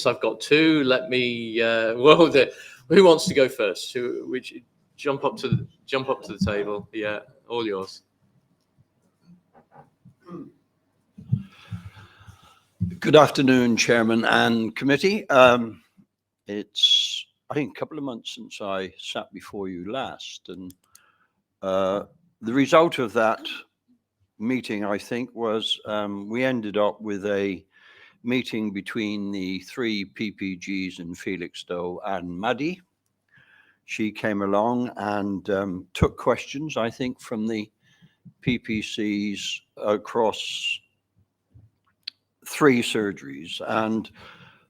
I've got two. Let me. Who wants to go first? Which jump up to the table? Yeah, all yours. Good afternoon, Chairman and committee. It's, I think, a couple of months since I sat before you last, and the result of that meeting, I think, was we ended up with a meeting between the three PPGs in Felixstowe and Maddie. She came along and took questions, I think, from the PPCs across three surgeries. And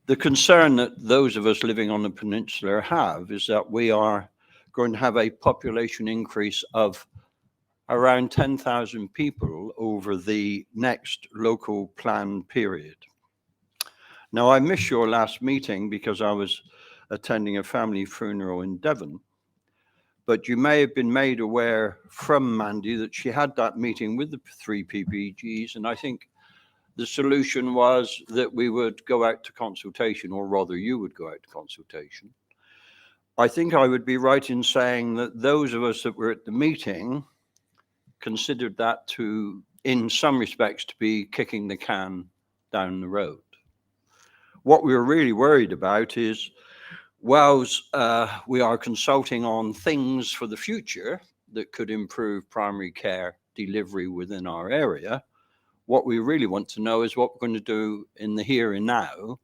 the concern that those of us living on the peninsula have is that we are going to have a population increase of around 10,000 people over the next local plan period. Now, I missed your last meeting because I was attending a family funeral in Devon, but you may have been made aware from Mandy that she had that meeting with the three PPGs, and I think the solution was that we would go out to consultation, or rather you would go out to consultation. I think I would be right in saying that those of us that were at the meeting considered that to, in some respects, to be kicking the can down the road. What we were really worried about is, whilst we are consulting on things for the future that could improve primary care delivery within our area, what we really want to know is what we're going to do in the here and now,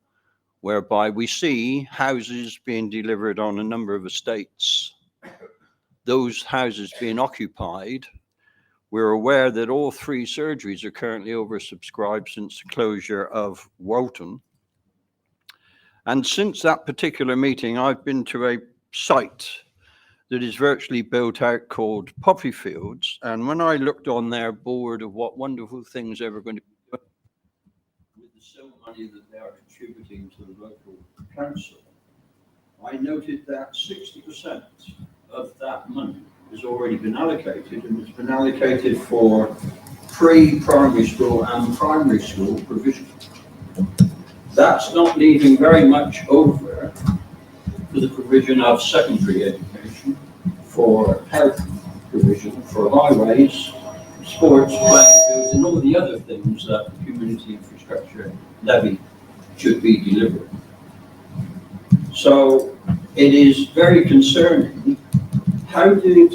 whereby we see houses being delivered on a number of estates, those houses being occupied. We're aware that all three surgeries are currently oversubscribed since the closure of Walton. And since that particular meeting, I've been to a site that is virtually built out called Poppy Fields. And when I looked on their board of what wonderful things they were going to be doing with the sum money that they are contributing to the local council, I noted that 60% of that money has already been allocated, and it's been allocated for pre-primary school and primary school provision. That's not leaving very much over for the provision of secondary education, for health provision, for highways, sports, playing fields, and all the other things that the Community Infrastructure Levy should be delivering. So it is very concerning. How did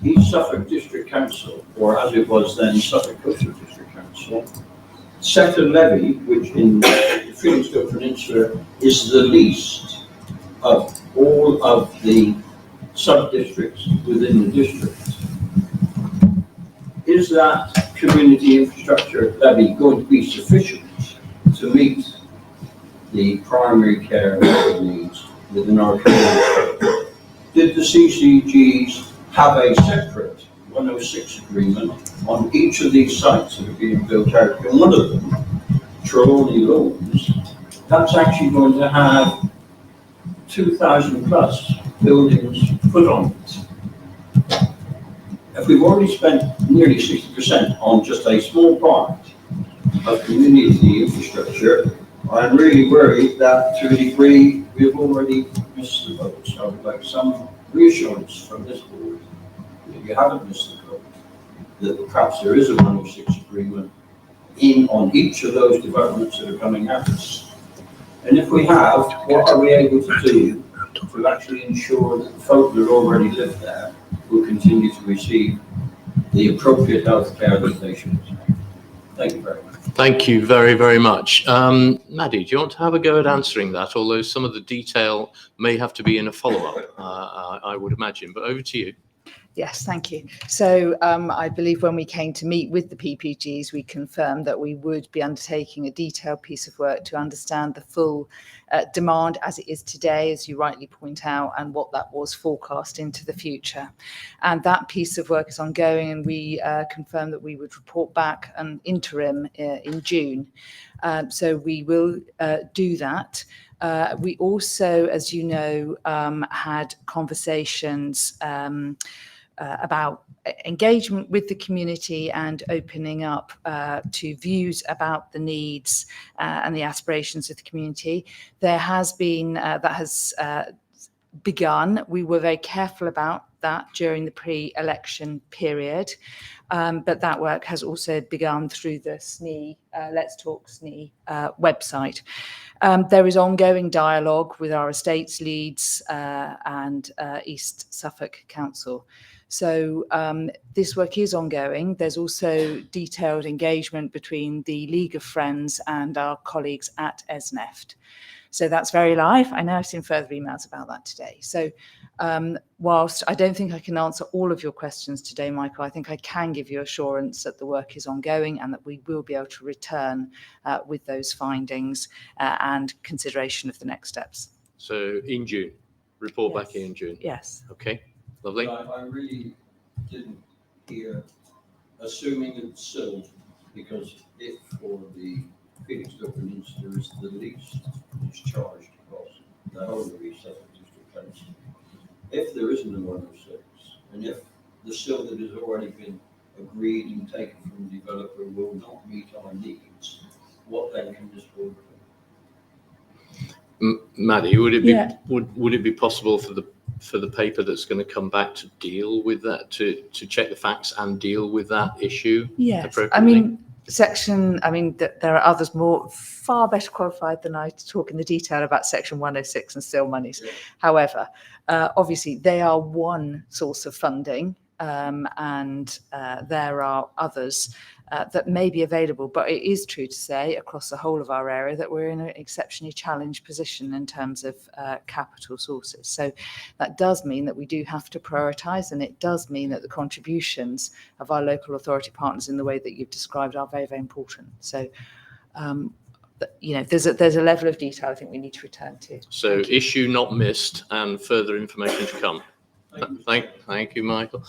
East Suffolk District Council, or as it was then Suffolk Coastal District Council, set a levy which in the Felixstowe Peninsula is the least of all of the sub-districts within the district? Is that community infrastructure levy going to be sufficient to meet the primary care needs within our community? Did the CCGs have a separate 106 agreement on each of these sites that are being built out? And one of them, Trelawney Lawns, that's actually going to have 2,000 plus buildings put on it. If we've already spent nearly 60% on just a small part of community infrastructure, I'm really worried that to a degree we've already missed the boat. So I would like some reassurance from this board that you haven't missed the boat, that perhaps there is a 106 agreement on each of those developments that are coming at us. And if we have, what are we able to do to actually ensure that the folk that already live there will continue to receive the appropriate health care that they should? Thank you very much. Thank you very, very much. Maddie, do you want to have a go at answering that? Although some of the detail may have to be in a follow-up, I would imagine, but over to you. Yes, thank you. So I believe when we came to meet with the PPGs, we confirmed that we would be undertaking a detailed piece of work to understand the full demand as it is today, as you rightly point out, and what that was forecast into the future. And that piece of work is ongoing, and we confirmed that we would report back an interim in June. So we will do that. We also, as you know, had conversations about engagement with the community and opening up to views about the needs and the aspirations of the community. There has been, that has begun. We were very careful about that during the pre-election period, but that work has also begun through the SNE, Let's Talk SNE website. There is ongoing dialogue with our estates leads and East Suffolk Council. So this work is ongoing. There's also detailed engagement between the League of Friends and our colleagues at ESNEFT. So that's very live. I know I've seen further emails about that today. So whilst I don't think I can answer all of your questions today, Michael, I think I can give you assurance that the work is ongoing and that we will be able to return with those findings and consideration of the next steps. So in June, report Yes. back in June. Yes. Okay, lovely. I really didn't hear assuming it's sold, because if for the Felixstowe Peninsula is the least discharged across the whole of East Suffolk District Council, if there isn't a 106, and if the sill that has already been agreed and taken from the developer will not meet our needs, what then can this board do? Maddie, would it be Yeah. would it be possible for the paper that's going to come back to deal with that, to check the facts and deal with that issue appropriately? I mean, there are others far better qualified than I to talk in the detail about Section 106 and still monies. Yeah. However, obviously they are one source of funding, and there are others that may be available. But it is true to say across the whole of our area that we're in an exceptionally challenged position in terms of capital sources. So that does mean that we do have to prioritise, and it does mean that the contributions of our local authority partners in the way that you've described are very, very important. So, there's a level of detail I think we need to return to. So issue not missed and further information to come. Thank you, Michael.